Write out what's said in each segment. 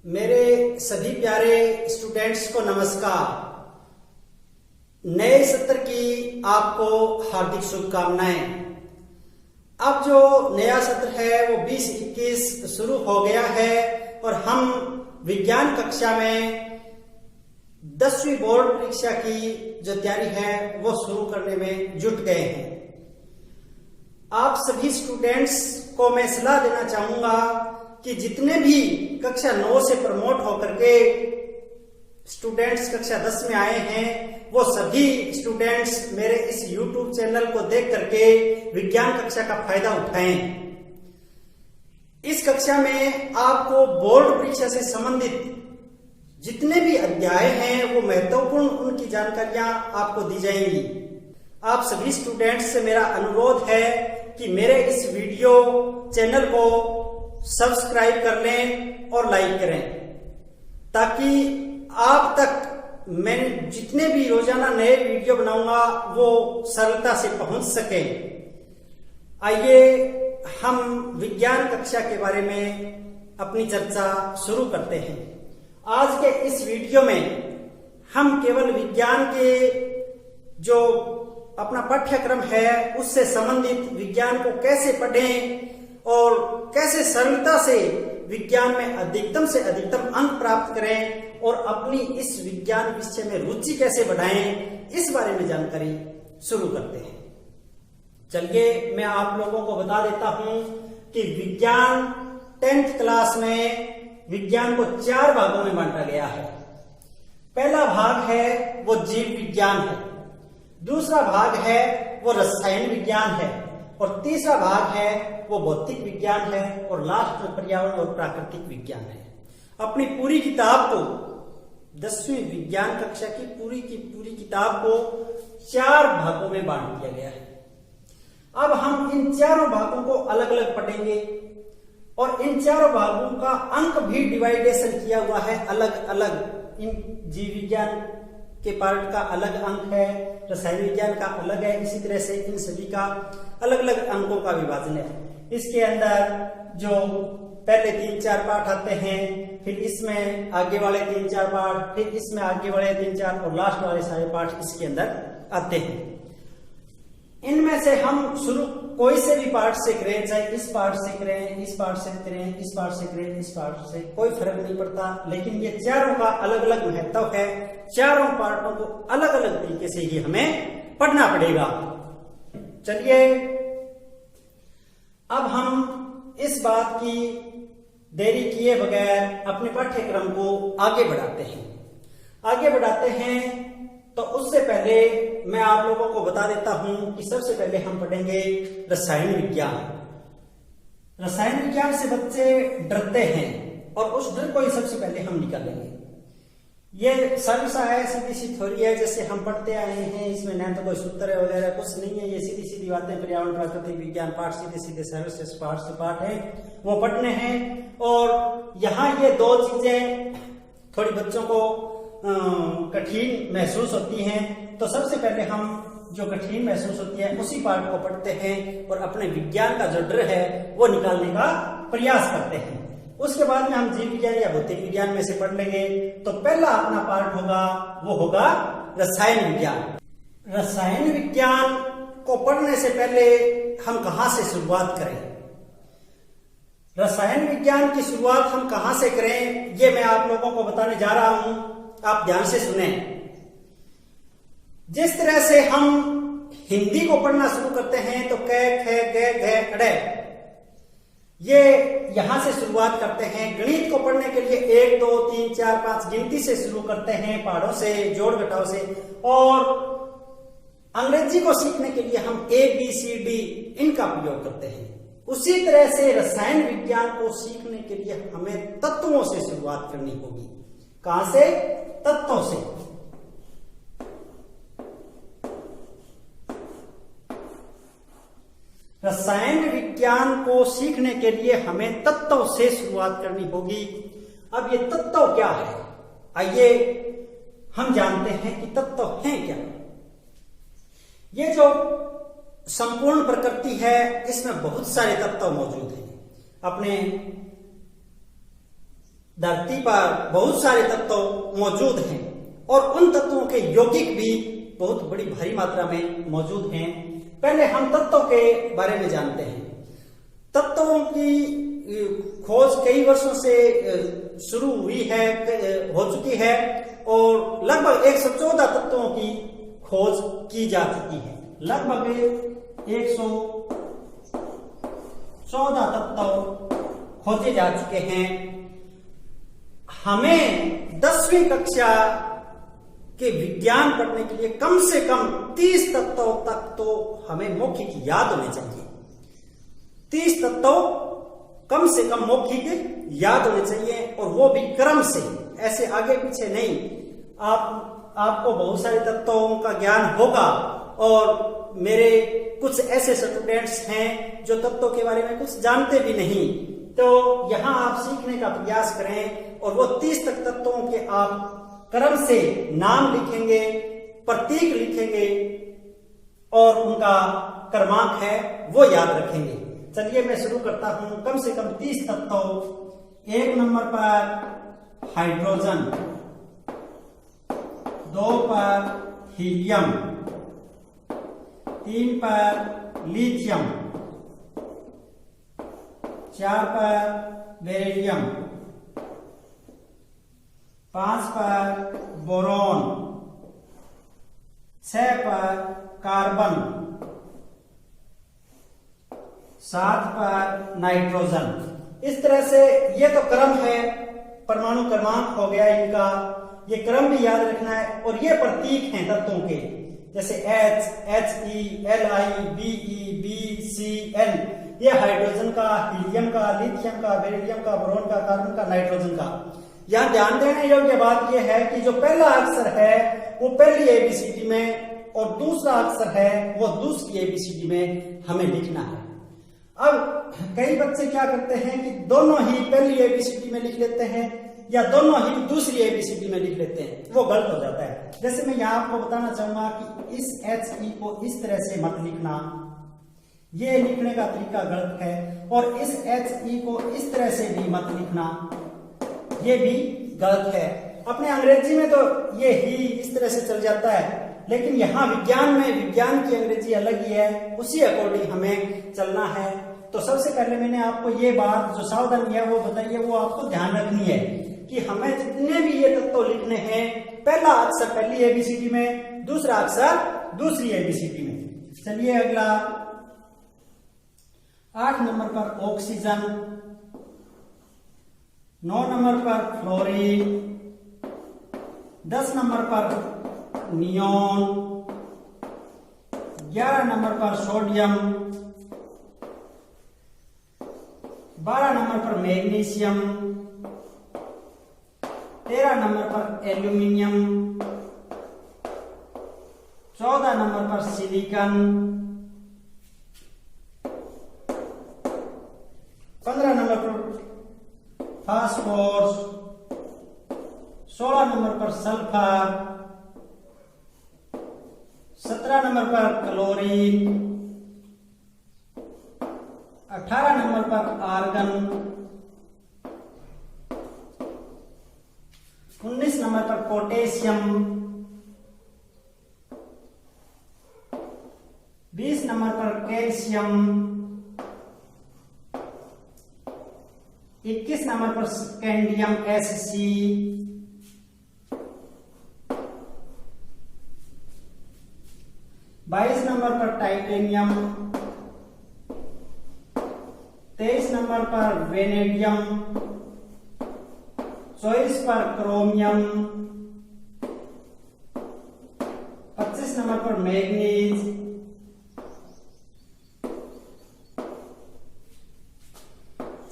मेरे सभी प्यारे स्टूडेंट्स को नमस्कार। नए सत्र की आपको हार्दिक शुभकामनाएं। अब जो नया सत्र है वो 20-21 शुरू हो गया है और हम विज्ञान कक्षा में 10वीं बोर्ड परीक्षा की जो तैयारी है वो शुरू करने में जुट गए हैं। आप सभी स्टूडेंट्स को मैं सलाह देना चाहूंगा कि जितने भी कक्षा 9 से प्रमोट होकर के स्टूडेंट्स कक्षा 10 में आए हैं वो सभी स्टूडेंट्स मेरे इस YouTube चैनल को देख करके विज्ञान कक्षा का फायदा उठाएं। इस कक्षा में आपको बोर्ड परीक्षा से संबंधित जितने भी अध्याय हैं वो महत्वपूर्ण उनकी जानकारियां आपको दी जाएंगी। आप सभी स्टूडेंट्स से मेरा अनुरोध है कि मेरे इस वीडियो चैनल को सब्सक्राइब कर लें और लाइक करें ताकि आप तक मैं जितने भी रोजाना नए वीडियो बनाऊंगा वो सरलता से पहुंच सके। आइए हम विज्ञान कक्षा के बारे में अपनी चर्चा शुरू करते हैं। आज के इस वीडियो में हम केवल विज्ञान के जो अपना पाठ्यक्रम है उससे संबंधित विज्ञान को कैसे पढ़ें और कैसे सरलता से विज्ञान में अधिकतम से अधिकतम अंक प्राप्त करें और अपनी इस विज्ञान विषय में रुचि कैसे बढ़ाएं, इस बारे में जानकारी शुरू करते हैं। चलिए मैं आप लोगों को बता देता हूं कि विज्ञान 10th क्लास में विज्ञान को 4 भागों में बांटा गया है। पहला भाग है वो जीव विज्ञान है, दूसरा भाग है वो रसायन विज्ञान है और तीसरा भाग है वो भौतिक विज्ञान है और लास्ट में पर्यावरण और प्राकृतिक विज्ञान है। अपनी पूरी किताब को 10वीं विज्ञान कक्षा की पूरी किताब को 4 भागों में बांट दिया गया है। अब हम इन चारों भागों को अलग अलग पढ़ेंगे और इन चारों भागों का अंक भी डिवाइडेशन किया हुआ है अलग अलग। इन जीव विज्ञान के पार्ट का अलग अंक है, रसायन विज्ञान का अलग है, इसी तरह से इन सभी का अलग अलग अंकों का विभाजन है। इसके अंदर जो पहले 3-4 पाठ आते हैं, फिर इसमें आगे वाले 3-4 पाठ, फिर इसमें आगे वाले 3-4 और लास्ट वाले सारे पाठ इसके अंदर आते हैं। इनमें से हम शुरू कोई से भी पार्ट से करें, चाहे इस पार्ट से करें, इस पार्ट से करें, इस पार्ट से करें, इस पार्ट से, कोई फर्क नहीं पड़ता। लेकिन ये चारों का अलग अलग महत्व है, चारों पार्टों को अलग अलग तरीके से ही हमें पढ़ना पड़ेगा। चलिए अब हम इस बात की देरी किए बगैर अपने पाठ्यक्रम को आगे बढ़ाते हैं। तो उससे पहले मैं आप लोगों को बता देता हूं कि सबसे पहले हम पढ़ेंगे रसायन विज्ञान। रसायन विज्ञान से बच्चे डरते हैं और उस डर को ही सबसे पहले हम निकालेंगे। ये सरल सा है, सीधी सी थ्योरी है, जैसे हम पढ़ते आए हैं। इसमें न तो कोई सूत्र वगैरह कुछ नहीं है, ये सीधी सीधी बातें पर्यावरण प्राकृतिक विज्ञान पाठ सीधे सरल से पाठ है वो पढ़ने हैं। और यहाँ ये 2 चीजें थोड़ी बच्चों को कठिन महसूस होती हैं, तो सबसे पहले हम जो कठिन महसूस होती है उसी पार्ट को पढ़ते हैं और अपने विज्ञान का जो डर है वो निकालने का प्रयास करते हैं। उसके बाद में हम जीव विज्ञान या भौतिक विज्ञान में से पढ़ लेंगे। तो पहला अपना पार्ट होगा वो होगा रसायन विज्ञान। रसायन विज्ञान को पढ़ने से पहले हम कहां से शुरुआत करें, रसायन विज्ञान की शुरुआत हम कहां से करें, ये मैं आप लोगों को बताने जा रहा हूं। आप ध्यान से सुने। जिस तरह से हम हिंदी को पढ़ना शुरू करते हैं तो क, ख, ग, घ, ड़ ये यहां से शुरुआत करते हैं। गणित को पढ़ने के लिए 1 2 3 4 5 गिनती से शुरू करते हैं, पहाड़ों से, जोड़ घटाव से। और अंग्रेजी को सीखने के लिए हम ABCD इनका प्रयोग करते हैं। उसी तरह से रसायन विज्ञान को सीखने के लिए हमें तत्वों से शुरुआत करनी होगी। कहां से? तत्वों से। रसायन विज्ञान को सीखने के लिए हमें तत्वों से शुरुआत करनी होगी। अब ये तत्व क्या है, आइए हम जानते हैं कि तत्व हैं क्या। ये जो संपूर्ण प्रकृति है इसमें बहुत सारे तत्व मौजूद हैं। अपने धरती पर बहुत सारे तत्व मौजूद हैं और उन तत्वों के यौगिक भी बहुत बड़ी भारी मात्रा में मौजूद हैं। पहले हम तत्वों के बारे में जानते हैं। तत्वों की खोज कई वर्षों से शुरू हुई है, हो चुकी है और लगभग 114 तत्वों की खोज की जा चुकी है। लगभग 114 तत्व खोजे जा चुके हैं। हमें 10वीं कक्षा के विज्ञान पढ़ने के लिए कम से कम 30 तत्वों तक तो हमें मौखिक याद होने चाहिए। 30 तत्व कम से कम मौखिक याद होने चाहिए और वो भी क्रम से, ऐसे आगे पीछे नहीं। आपको बहुत सारे तत्वों का ज्ञान होगा और मेरे कुछ ऐसे स्टूडेंट्स हैं जो तत्वों के बारे में कुछ जानते भी नहीं, तो यहां आप सीखने का प्रयास करें और वो 30 तक तत्वों के आप क्रम से नाम लिखेंगे, प्रतीक लिखेंगे और उनका क्रमांक है वो याद रखेंगे। चलिए मैं शुरू करता हूं। कम से कम 30 तत्व। 1 नंबर पर हाइड्रोजन, 2 पर हीलियम, 3 पर लिथियम, 4 पर बेरिलियम, 5 पर बोरॉन, 6 पर कार्बन, 7 पर नाइट्रोजन। इस तरह से ये तो क्रम है, परमाणु क्रमांक हो गया इनका, ये क्रम भी याद रखना है और ये प्रतीक हैं तत्वों के, जैसे H, He, Li, Be, BCl, ये हाइड्रोजन का, हीलियम का, लिथियम का, बेरिलियम का, बोरॉन का, कार्बन का, नाइट्रोजन का। यहां ध्यान देने योग्य बात यह है कि जो पहला अक्षर है वो पहली एबीसीडी में और दूसरा अक्षर है वो दूसरी एबीसीडी में हमें लिखना है। अब कई बच्चे क्या करते हैं कि दोनों ही पहली एबीसीडी में लिख लेते हैं या दोनों ही दूसरी एबीसीडी में लिख लेते हैं, वो गलत हो जाता है। जैसे मैं यहाँ आपको बताना चाहूंगा कि इस HE को इस तरह से मत लिखना, ये लिखने का तरीका गलत है, और इस HE को इस तरह से भी मत लिखना, ये भी गलत है। अपने अंग्रेजी में तो ये ही इस तरह से चल जाता है, लेकिन यहाँ विज्ञान में विज्ञान की अंग्रेजी अलग ही है, उसी अकॉर्डिंग हमें चलना है। तो सबसे पहले मैंने आपको ये बात जो सावधानी है वो बताइए, वो आपको ध्यान रखनी है कि हमें जितने भी ये तत्व लिखने हैं, पहला अक्षर पहली एबीसीडी में, दूसरा अक्षर दूसरी एबीसीडी में। चलिए अगला 8 नंबर पर ऑक्सीजन, 9 नंबर पर फ्लोरीन, 10 नंबर पर नियोन, 11 नंबर पर सोडियम, 12 नंबर पर मैग्नीशियम, 13 नंबर पर एल्यूमिनियम, 14 नंबर पर सिलिकॉन, 15 नंबर पर फास्फोरस, 16 नंबर पर सल्फर, 17 नंबर पर क्लोरीन, 18 नंबर पर आर्गन, 19 नंबर पर पोटेशियम, 20 नंबर पर कैल्शियम, 21 नंबर पर स्कैंडियम Sc, 22 नंबर पर टाइटेनियम, 23 नंबर पर वेनेडियम, 24 पर क्रोमियम, 25 नंबर पर मैग्नीज,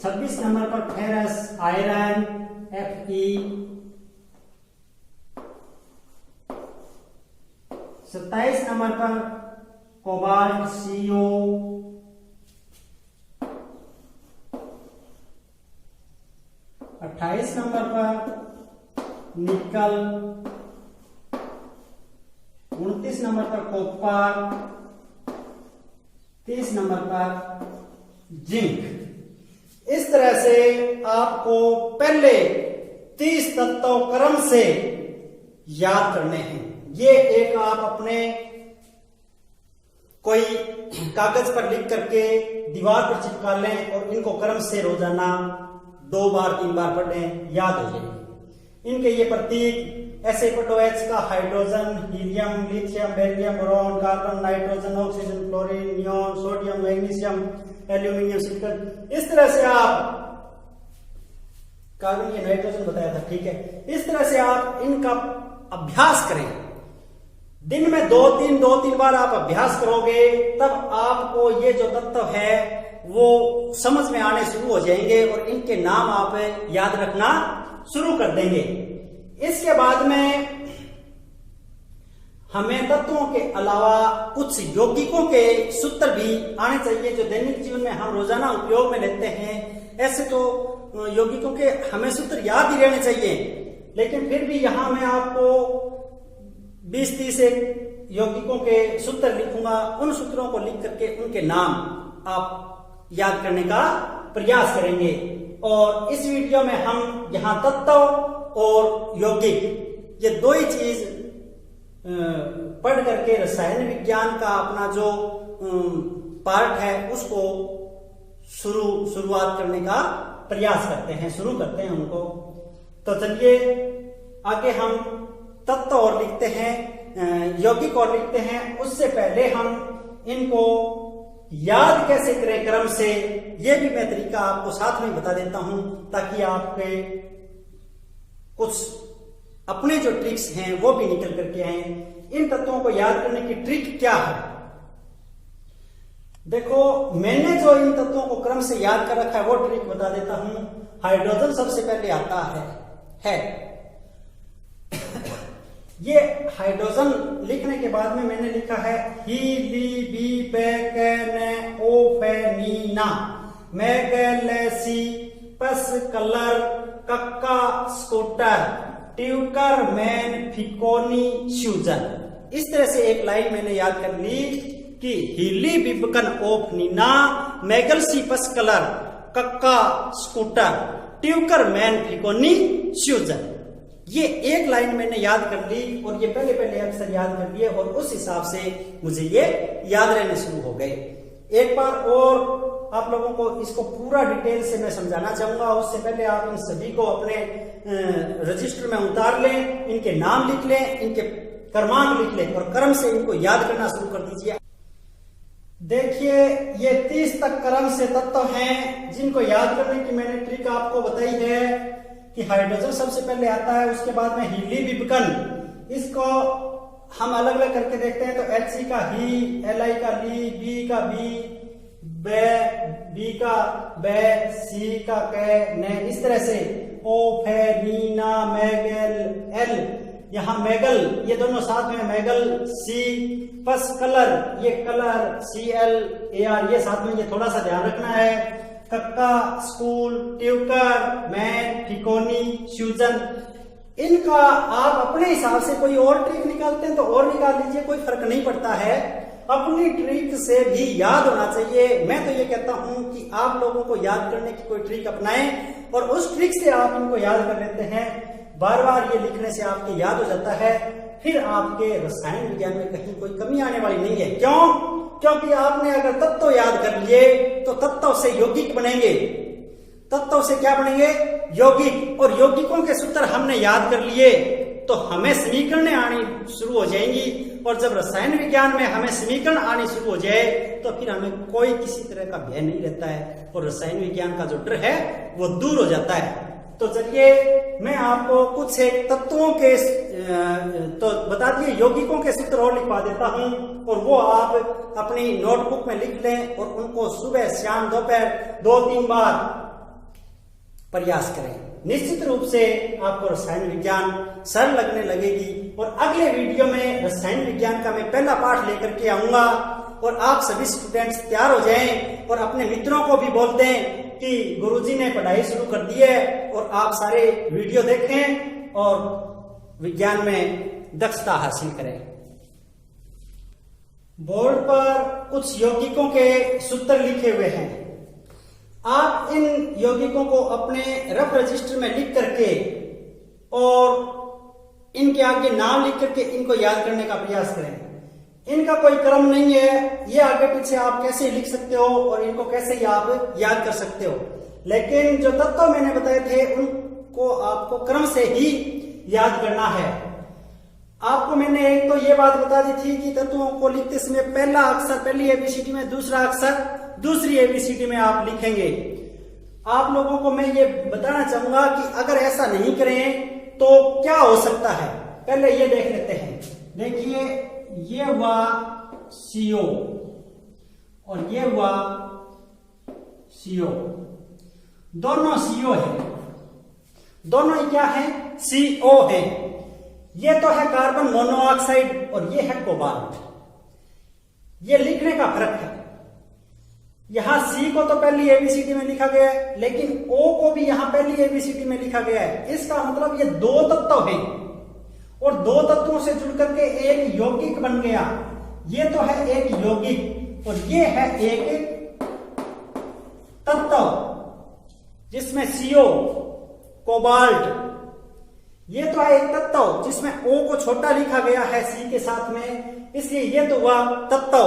26 नंबर पर फेरस आयरन Fe, 27 नंबर पर कोबाल्ट CO, 28 नंबर पर निकल, 29 नंबर पर कॉपर, 30 नंबर पर जिंक। इस तरह से आपको पहले 30 तत्व क्रम से याद करने हैं। ये एक आप अपने कोई कागज पर लिख करके दीवार पर चिपका लें और इनको क्रम से रोजाना 2 बार 3 बार पढ़ें, याद हो जाएंगे। इनके ये प्रतीक H का hydrogen, helium, lithium, beryllium, boron, carbon, nitrogen, oxygen, chlorine, neon, sodium, magnesium, aluminium, silicon, इस तरह से आप कार्बन या नाइट्रोजन बताया था, ठीक है। इस तरह से आप इनका अभ्यास करें। दिन में 2-3 बार आप अभ्यास करोगे, तब आपको ये जो तत्व है वो समझ में आने शुरू हो जाएंगे और इनके नाम आप याद रखना शुरू कर देंगे। इसके बाद में हमें तत्वों के अलावा कुछ यौगिकों के सूत्र भी आने चाहिए जो दैनिक जीवन में हम रोजाना उपयोग में लेते हैं। ऐसे तो यौगिकों के हमें सूत्र याद ही रहने चाहिए, लेकिन फिर भी यहां मैं आपको 20-30 यौगिकों के सूत्र लिखूंगा। उन सूत्रों को लिख करके उनके नाम आप याद करने का प्रयास करेंगे। और इस वीडियो में हम यहाँ तत्व और यौगिक ये 2 ही चीज पढ़ करके रसायन विज्ञान का अपना जो पार्ट है उसको शुरुआत करने का प्रयास करते हैं, शुरू करते हैं उनको। तो चलिए आगे हम तत्व और लिखते हैं, यौगिक और लिखते हैं। उससे पहले हम इनको याद कैसे करें क्रम से, ये भी मैं तरीका आपको साथ में बता देता हूं, ताकि आपके कुछ अपने जो ट्रिक्स हैं वो भी निकल करके आए। इन तत्वों को याद करने की ट्रिक क्या है? देखो, मैंने जो इन तत्वों को क्रम से याद कर रखा है वो ट्रिक बता देता हूं। हाइड्रोजन सबसे पहले आता है। ये हाइड्रोजन लिखने के बाद में मैंने लिखा है हीलिबीपेकेनेओफेनीना, मैगेलेसी, पस कलर, कक्का स्कूटर, ट्यूकर मैन फिकोनी श्यूजन। इस तरह से एक लाइन मैंने याद कर ली कि हीली बिबकन ओफ नीना, मैगलसी पस कलर, कक्का स्कूटर, ट्यूकर मैन फिकोनी श्यूजन। ये एक लाइन मैंने याद कर ली और ये पहले अक्षर याद कर लिए और उस हिसाब से मुझे ये याद रहने शुरू हो गए। एक बार और आप लोगों को इसको पूरा डिटेल से मैं समझाना चाहूंगा। उससे पहले आप इन सभी को अपने रजिस्टर में उतार लें, इनके नाम लिख लें, इनके क्रमांक लिख लें और क्रम से इनको याद करना शुरू कर दीजिए। देखिए, ये 30 तक क्रम से तत्व हैं जिनको याद करने की मैंने ट्रिक आपको बताई है कि हाइड्रोजन सबसे पहले आता है, उसके बाद में हीलिबिबकन। इसको हम अलग अलग करके देखते हैं तो Hc का ही, Li का ली, B का बी, बी का बे, सी का कै, ने, इस तरह से ओ फे नीना मैगल एल, यहाँ मैगल ये दोनों साथ में मैगल सी, पस कलर ये कलर CL AR ये साथ में, ये थोड़ा सा ध्यान रखना है। कक्का स्कूल, ट्यूकर मैन फिकोनी श्यूजन। इनका आप अपने हिसाब से कोई और ट्रिक निकालते हैं तो और निकाल लीजिए, कोई फर्क नहीं पड़ता है। अपनी ट्रिक से भी याद होना चाहिए। मैं तो ये कहता हूं कि आप लोगों को याद करने की कोई ट्रिक अपनाएं और उस ट्रिक से आप इनको याद कर लेते हैं। बार बार ये लिखने से आपके याद हो जाता है, फिर आपके रसायन विज्ञान में कहीं कोई कमी आने वाली नहीं है। क्यों? क्योंकि आपने अगर तत्व याद कर लिए तो तत्व से यौगिक बनेंगे। तत्व से क्या बनेंगे? यौगिक। और यौगिकों के सूत्र हमने याद कर लिए तो हमें समीकरणें आनी शुरू हो जाएंगी। और जब रसायन विज्ञान में हमें समीकरण आनी शुरू हो जाए तो फिर हमें कोई किसी तरह का भय नहीं रहता है और रसायन विज्ञान का जो डर है वो दूर हो जाता है। तो चलिए मैं आपको कुछ एक तत्वों के तो बता दिए, यौगिकों के सूत्र और लिखवा देता हूं और वो आप अपनी नोटबुक में लिख लें और उनको सुबह शाम दोपहर 2-3 बार प्रयास करें। निश्चित रूप से आपको रसायन विज्ञान सरल लगने लगेगी। और अगले वीडियो में रसायन विज्ञान का मैं पहला पाठ लेकर के आऊंगा और आप सभी स्टूडेंट्स तैयार हो जाएं और अपने मित्रों को भी बोल दें कि गुरुजी ने पढ़ाई शुरू कर दी है और आप सारे वीडियो देखें और विज्ञान में दक्षता हासिल करें। बोर्ड पर कुछ यौगिकों के सूत्र लिखे हुए हैं। आप इन यौगिकों को अपने रफ रजिस्टर में लिख करके और इनके आगे नाम लिख करके इनको याद करने का प्रयास करें। इनका कोई क्रम नहीं है, ये आगे पीछे आप कैसे लिख सकते हो और इनको कैसे आप याद कर सकते हो, लेकिन जो तत्व मैंने बताए थे उनको आपको क्रम से ही याद करना है। आपको मैंने एक तो ये बात बता दी थी कि तत्वों को लिखते समय पहला अक्षर पहली एबीसीडी में, दूसरा अक्षर दूसरी एबीसीडी में आप लिखेंगे। आप लोगों को मैं ये बताना चाहूंगा कि अगर ऐसा नहीं करें तो क्या हो सकता है, पहले ये देख लेते हैं। देखिए, ये हुआ CO और ये हुआ CO, दोनों CO है, दोनों ही क्या है, CO है। ये तो है कार्बन मोनोऑक्साइड और ये है कोबाल्ट। ये लिखने का फर्क है, यहां C को तो पहली एबीसीडी में लिखा गया है, लेकिन O को भी यहां पहली एबीसीडी में लिखा गया है। इसका मतलब ये दो तत्व हैं और दो तत्वों से जुड़ करके एक यौगिक बन गया। ये तो है एक यौगिक और ये है एक तत्व जिसमें CO कोबाल्ट, ये तो है एक तत्व जिसमें O को छोटा लिखा गया है C के साथ में, इसलिए ये तो हुआ तत्व,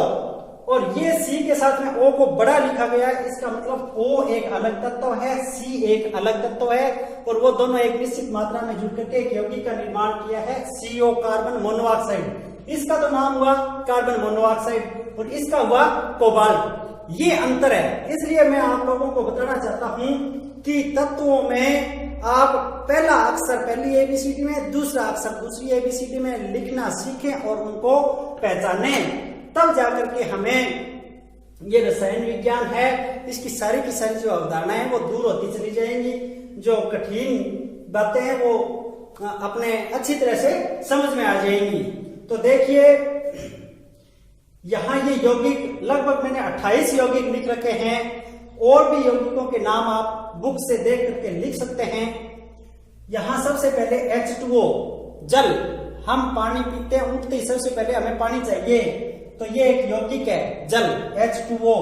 और ये C के साथ में O को बड़ा लिखा गया है। इसका मतलब O एक अलग तत्व है, C एक अलग तत्व है, और वो दोनों एक निश्चित मात्रा में जुड़ करके एक यौगिक का निर्माण किया है, CO कार्बन मोनोऑक्साइड। इसका तो नाम हुआ कार्बन मोनोऑक्साइड और इसका हुआ कोबाल्ट। ये अंतर है, इसलिए मैं आप लोगों को बताना चाहता हूं कि तत्वों में आप पहला अक्षर पहली एबीसीडी में, दूसरा अक्षर दूसरी एबीसीडी में लिखना सीखें और उनको पहचानें, तब जाकर के हमें ये रसायन विज्ञान है इसकी सारी की सारी जो अवधारणाएं वो दूर होती चली जाएंगी, जो कठिन बातें हैं वो अपने अच्छी तरह से समझ में आ जाएंगी। तो देखिए, यहां ये यौगिक लगभग मैंने 28 यौगिक लिख रखे हैं, और भी यौगिकों के नाम आप बुक से देख करके लिख सकते हैं। यहां सबसे पहले H2O जल, हम पानी पीते हैं, उठते ही सबसे पहले हमें पानी चाहिए, तो ये एक यौगिक है जल H2O।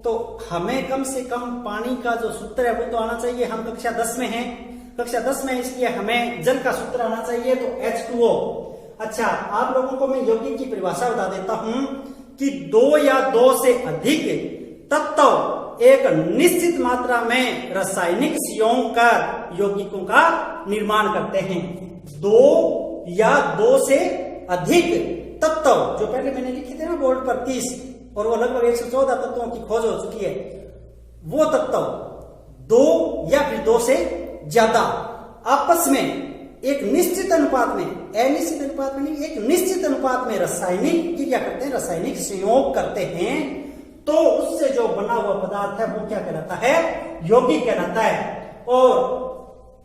तो हमें कम से कम पानी का जो सूत्र है वो तो आना चाहिए। हम कक्षा 10 में हैं, कक्षा 10 में, इसलिए हमें जल का सूत्र आना चाहिए, तो H2O। अच्छा, आप लोगों को मैं यौगिक की परिभाषा बता देता हूं कि दो या दो से अधिक तत्व एक निश्चित मात्रा में रासायनिक संयोग कर यौगिकों का निर्माण करते हैं। दो या दो से अधिक तत्व, जो पहले मैंने लिखे थे ना बोर्ड पर 30, और वो लगभग 114 तत्वों की खोज हो चुकी है, वो तत्व दो या फिर दो से ज्यादा आपस में एक निश्चित अनुपात में, अनिश्चित अनुपात में नहीं, एक निश्चित अनुपात में रासायनिक क्रिया करते हैं, रासायनिक संयोग करते हैं, तो उससे जो बना हुआ पदार्थ है वो क्या कहलाता है, यौगिक कहलाता है। और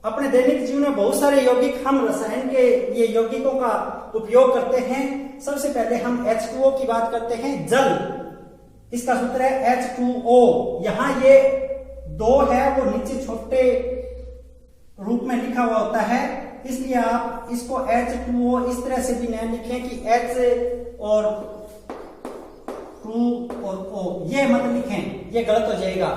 अपने दैनिक जीवन में बहुत सारे यौगिक, हम रसायन के ये यौगिकों का उपयोग करते हैं। सबसे पहले हम H2O की बात करते हैं, जल, इसका सूत्र है H2O। यहां ये दो है वो नीचे छोटे रूप में लिखा हुआ होता है, इसलिए आप इसको H2O इस तरह से भी नहीं लिखें कि H और 2 और O, ये मत लिखें, ये गलत हो जाएगा।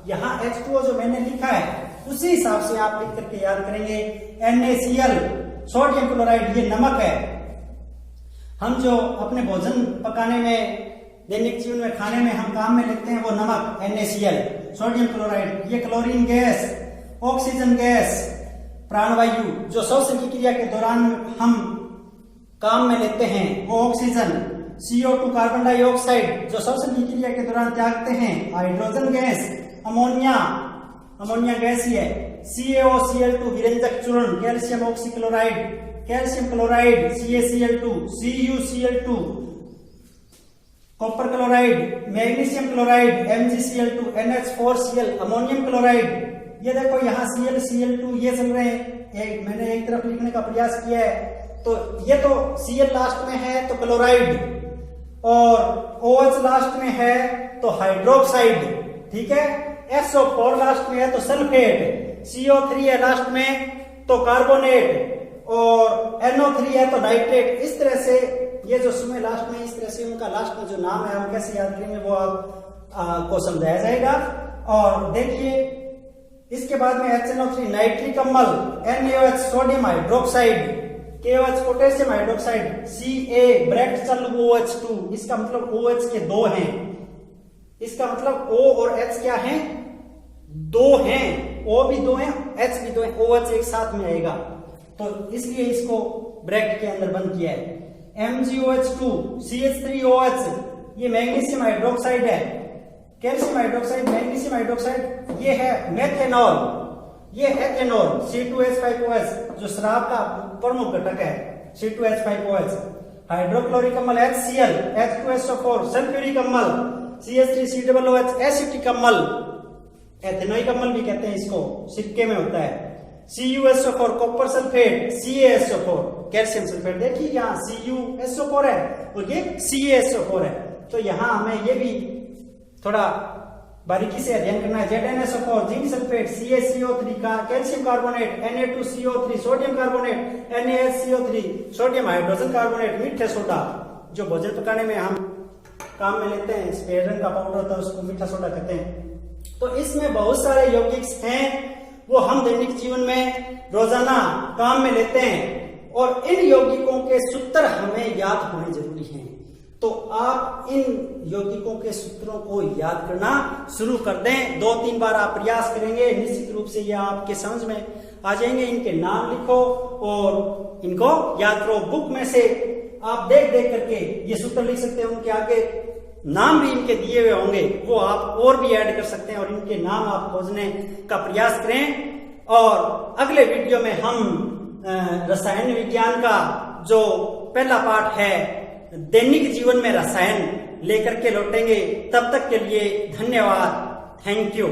यहां H2O जो मैंने लिखा है उसी हिसाब से आप लिख करके याद करेंगे। NaCl सोडियम क्लोराइड, ये नमक है, हम जो अपने भोजन पकाने में, दैनिक जीवन में, खाने में हम काम में लेते हैं वो नमक NaCl सोडियम क्लोराइड। ये क्लोरीन गैस, ऑक्सीजन गैस, प्राणवायु, जो श्वसन की क्रिया के दौरान हम काम में लेते हैं वो ऑक्सीजन। CO2 कार्बन डाइऑक्साइड, जो श्वसन की क्रिया के दौरान त्यागते हैं। Hydrogen gas, ammonia, ammonia gas ही है। CaOCl2 विरंजक चूर्ण, calcium oxychloride, calcium chloride, CaCl2, CuCl2, copper chloride, magnesium chloride, MgCl2, NH4Cl, ammonium chloride. ये देखो यहाँ Cl ये चल रहे हैं, मैंने एक तरफ लिखने का प्रयास किया है, तो ये तो Cl लास्ट में है तो क्लोराइड, और OH लास्ट में है तो हाइड्रोक्साइड, ठीक है। SO4 लास्ट में है तो सल्फेट, CO3 है लास्ट में तो कार्बोनेट, और NO3 है तो नाइट्रेट। इस तरह से ये जो समय लास्ट में, इस तरह से उनका लास्ट में जो नाम है हम कैसे याद करेंगे वो आप को समझाया जाएगा। और देखिए इसके बाद में HNO3 नाइट्रिक अम्ल, NaOH sodium hydroxide, KOH potassium hydroxide, Ca bracket चालू OH2, इसका मतलब OH के दो हैं, इसका मतलब O और H क्या है, दो हैं, O भी दो हैं, H भी दो हैं, OH एक साथ में आएगा, तो इसलिए इसको ब्रैकेट के अंदर बंद किया है। MgOH2, CH3OH, ये मैग्नीशियम हाइड्रोक्साइड है, कैल्शियम हाइड्रोक्साइड, मैग्नीशियम हाइड्रोक्साइड, ये है मेथेनॉल, ये एथेनॉल, C2H5OH, जो शराब का प्रमुख घटक है, C2H5OH, हाइड्रोक्लोरिक अम्ल HCl, H2SO4, सल्फ्यूरिक अम्ल, CH3COOH, एसिटिक अम्ल, एथेनोइक अम्ल भी कहते हैं इसको, सिक्के में होता है, CuSO4, copper sulphate, CaSO4, calcium sulphate, देखिए यहाँ CuSO4 है और ये CaSO4 है, तो यहाँ हमें ये भी थोड़ा बारीकी से अध्ययन करना है। ZnSO4, जिंक सल्फेट, CaCO3 का calcium carbonate, Na2CO3 sodium carbonate, NaHCO3 sodium hydrogen carbonate, मीठे सोडा, जो भोजन पकाने में हम काम में लेते हैं, सफेद रंग का पाउडर होता है उसको मीठा सोडा कहते हैं। तो इसमें बहुत सारे यौगिक हैं, वो हम दैनिक जीवन में रोजाना काम में लेते हैं और इन यौगिकों के सूत्र हमें याद होने जरूरी हैं। तो आप इन यौगिकों के सूत्रों को याद करना शुरू कर दें, 2-3 बार आप प्रयास करेंगे, निश्चित रूप से ये आपके समझ में आ जाएंगे। इनके नाम लिखो और इनको याद करो। बुक में से आप देख देख करके ये सूत्र लिख सकते हैं, उनके आगे नाम भी इनके दिए हुए होंगे, वो आप और भी ऐड कर सकते हैं और इनके नाम आप खोजने का प्रयास करें। और अगले वीडियो में हम रसायन विज्ञान का जो पहला पाठ है, दैनिक जीवन में रसायन, लेकर के लौटेंगे। तब तक के लिए धन्यवाद, थैंक यू।